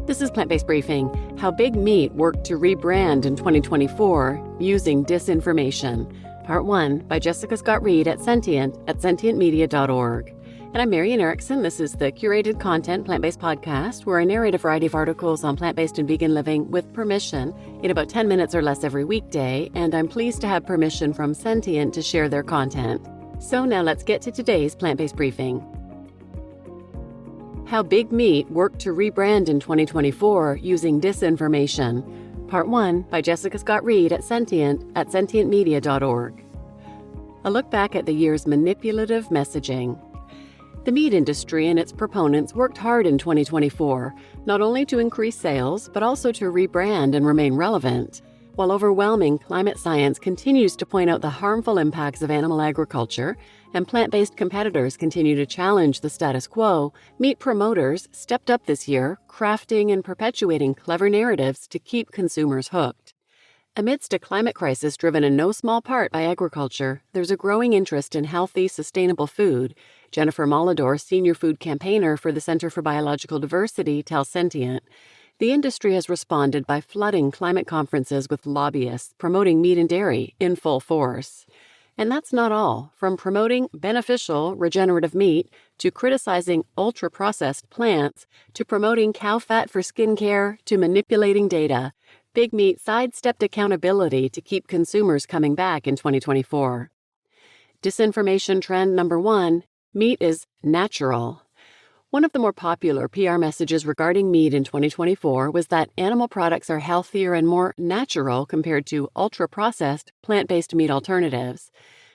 This is Plant-Based Briefing, how big meat worked to rebrand in 2024 using disinformation. Part 1 by Jessica Scott-Reid at sentientmedia.org. And I'm Marian Erickson. This is the curated content plant-based podcast where I narrate a variety of articles on plant-based and vegan living with permission in about 10 minutes or less every weekday, and I'm pleased to have permission from Sentient to share their content. So now let's get to today's plant-based briefing. How big meat worked to rebrand in 2024 using disinformation. Part 1 by Jessica Scott-Reid at sentientmedia.org. A look back at the year's manipulative messaging. The meat industry and its proponents worked hard in 2024, not only to increase sales, but also to rebrand and remain relevant. While overwhelming climate science continues to point out the harmful impacts of animal agriculture, and plant-based competitors continue to challenge the status quo, meat promoters stepped up this year, crafting and perpetuating clever narratives to keep consumers hooked. Amidst a climate crisis driven in no small part by agriculture, there's a growing interest in healthy, sustainable food. Jennifer Molidor, senior food campaigner for the Center for Biological Diversity, tells Sentient. The industry has responded by flooding climate conferences with lobbyists promoting meat and dairy in full force. And that's not all. From promoting beneficial, regenerative meat, to criticizing ultra-processed plants, to promoting cow fat for skincare, to manipulating data, big meat sidestepped accountability to keep consumers coming back in 2024. Disinformation trend number 1, meat is natural. One of the more popular PR messages regarding meat in 2024 was that animal products are healthier and more natural compared to ultra-processed, plant-based meat alternatives.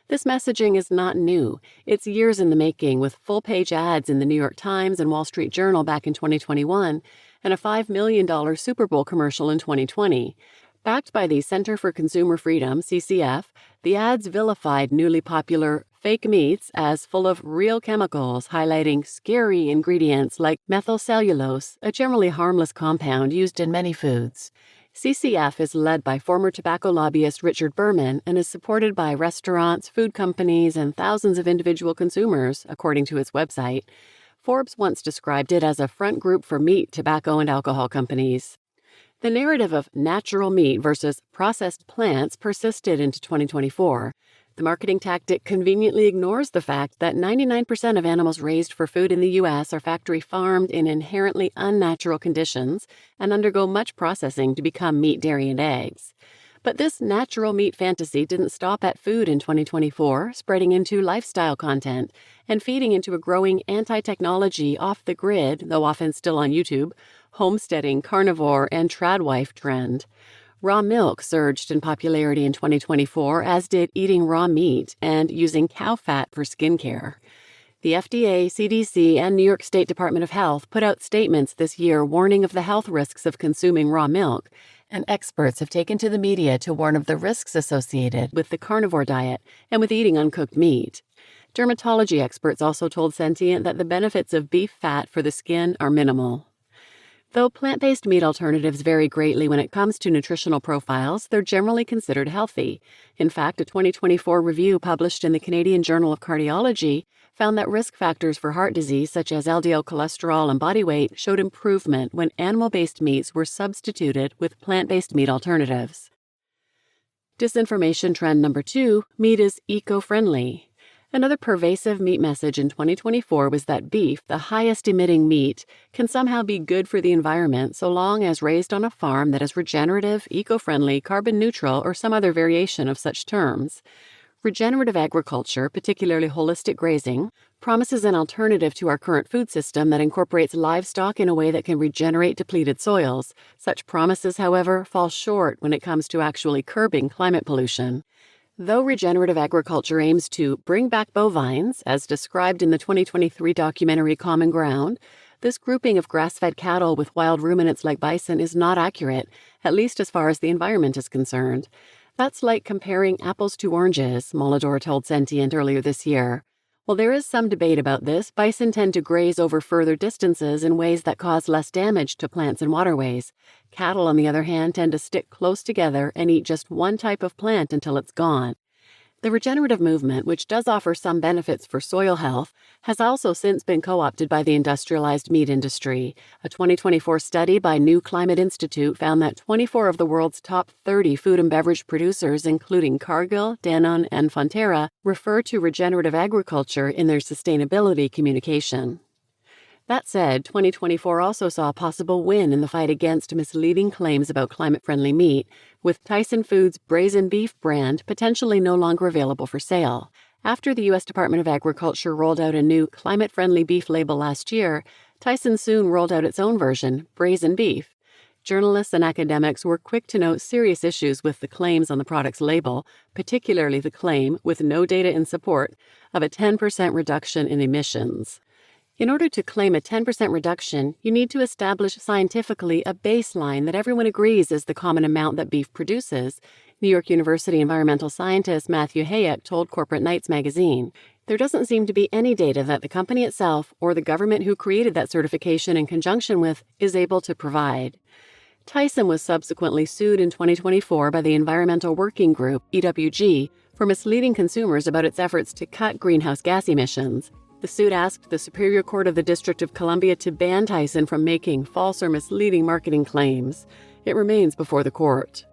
This messaging is not new. It's years in the making, with full-page ads in the New York Times and Wall Street Journal back in 2021, and a $5 million Super Bowl commercial in 2020. Backed by the Center for Consumer Freedom, CCF, the ads vilified newly popular fake meats as full of real chemicals, highlighting scary ingredients like methylcellulose, a generally harmless compound used in many foods. CCF is led by former tobacco lobbyist Richard Berman and is supported by restaurants, food companies, and thousands of individual consumers, according to its website. Forbes once described it as a front group for meat, tobacco, and alcohol companies. The narrative of natural meat versus processed plants persisted into 2024. The marketing tactic conveniently ignores the fact that 99% of animals raised for food in the U.S. are factory farmed in inherently unnatural conditions and undergo much processing to become meat, dairy, and eggs. But this natural meat fantasy didn't stop at food in 2024, spreading into lifestyle content and feeding into a growing anti-technology, off-the-grid, though often still on YouTube, homesteading, carnivore, and tradwife trend. Raw milk surged in popularity in 2024, as did eating raw meat and using cow fat for skincare. The FDA, CDC, and New York State Department of Health put out statements this year warning of the health risks of consuming raw milk, and experts have taken to the media to warn of the risks associated with the carnivore diet and with eating uncooked meat. Dermatology experts also told Sentient that the benefits of beef fat for the skin are minimal. Though plant-based meat alternatives vary greatly when it comes to nutritional profiles, they're generally considered healthy. In fact, a 2024 review published in the Canadian Journal of Cardiology found that risk factors for heart disease such as LDL cholesterol and body weight showed improvement when animal-based meats were substituted with plant-based meat alternatives. Disinformation trend number 2, meat is eco-friendly. Another pervasive meat message in 2024 was that beef, the highest emitting meat, can somehow be good for the environment so long as raised on a farm that is regenerative, eco-friendly, carbon neutral, or some other variation of such terms. Regenerative agriculture, particularly holistic grazing, promises an alternative to our current food system that incorporates livestock in a way that can regenerate depleted soils. Such promises, however, fall short when it comes to actually curbing climate pollution. Though regenerative agriculture aims to bring back bovines, as described in the 2023 documentary Common Ground, this grouping of grass-fed cattle with wild ruminants like bison is not accurate, at least as far as the environment is concerned. That's like comparing apples to oranges, Molidor told Sentient earlier this year. While there is some debate about this, bison tend to graze over further distances in ways that cause less damage to plants and waterways. Cattle, on the other hand, tend to stick close together and eat just one type of plant until it's gone. The regenerative movement, which does offer some benefits for soil health, has also since been co-opted by the industrialized meat industry. A 2024 study by New Climate Institute found that 24 of the world's top 30 food and beverage producers, including Cargill, Danone, and Fonterra, refer to regenerative agriculture in their sustainability communication. That said, 2024 also saw a possible win in the fight against misleading claims about climate-friendly meat, with Tyson Foods' braised beef brand potentially no longer available for sale. After the U.S. Department of Agriculture rolled out a new climate-friendly beef label last year, Tyson soon rolled out its own version, braised beef. Journalists and academics were quick to note serious issues with the claims on the product's label, particularly the claim, with no data in support, of a 10% reduction in emissions. In order to claim a 10% reduction, you need to establish scientifically a baseline that everyone agrees is the common amount that beef produces, New York University environmental scientist Matthew Hayek told Corporate Knights magazine. There doesn't seem to be any data that the company itself or the government who created that certification in conjunction with is able to provide. Tyson was subsequently sued in 2024 by the Environmental Working Group, EWG, for misleading consumers about its efforts to cut greenhouse gas emissions. The suit asked the Superior Court of the District of Columbia to ban Tyson from making false or misleading marketing claims. It remains before the court.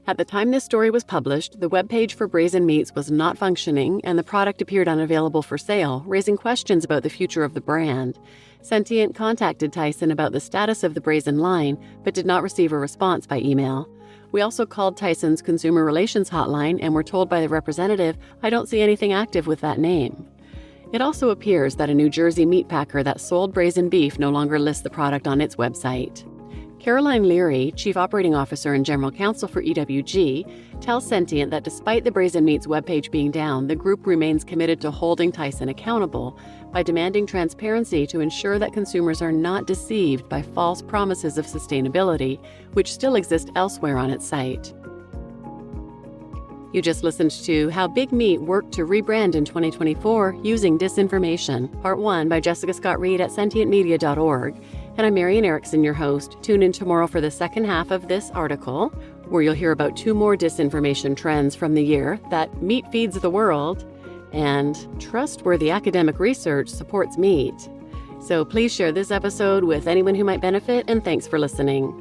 At the time this story was published, the webpage for braised meats was not functioning and the product appeared unavailable for sale, raising questions about the future of the brand. Sentient contacted Tyson about the status of the braised line, but did not receive a response by email. We also called Tyson's Consumer Relations Hotline and were told by the representative, "I don't see anything active with that name." It also appears that a New Jersey meat packer that sold braised beef no longer lists the product on its website. Caroline Leary, Chief Operating Officer and General Counsel for EWG, tells Sentient that despite the braised meats webpage being down, the group remains committed to holding Tyson accountable by demanding transparency to ensure that consumers are not deceived by false promises of sustainability, which still exist elsewhere on its site. You just listened to How Big Meat Worked to Rebrand in 2024 Using Disinformation, Part 1 by Jessica Scott-Reid at sentientmedia.org. And I'm Marian Erickson, your host. Tune in tomorrow for the second half of this article, where you'll hear about 2 more disinformation trends from the year: that meat feeds the world and trustworthy academic research supports meat. So please share this episode with anyone who might benefit, and thanks for listening.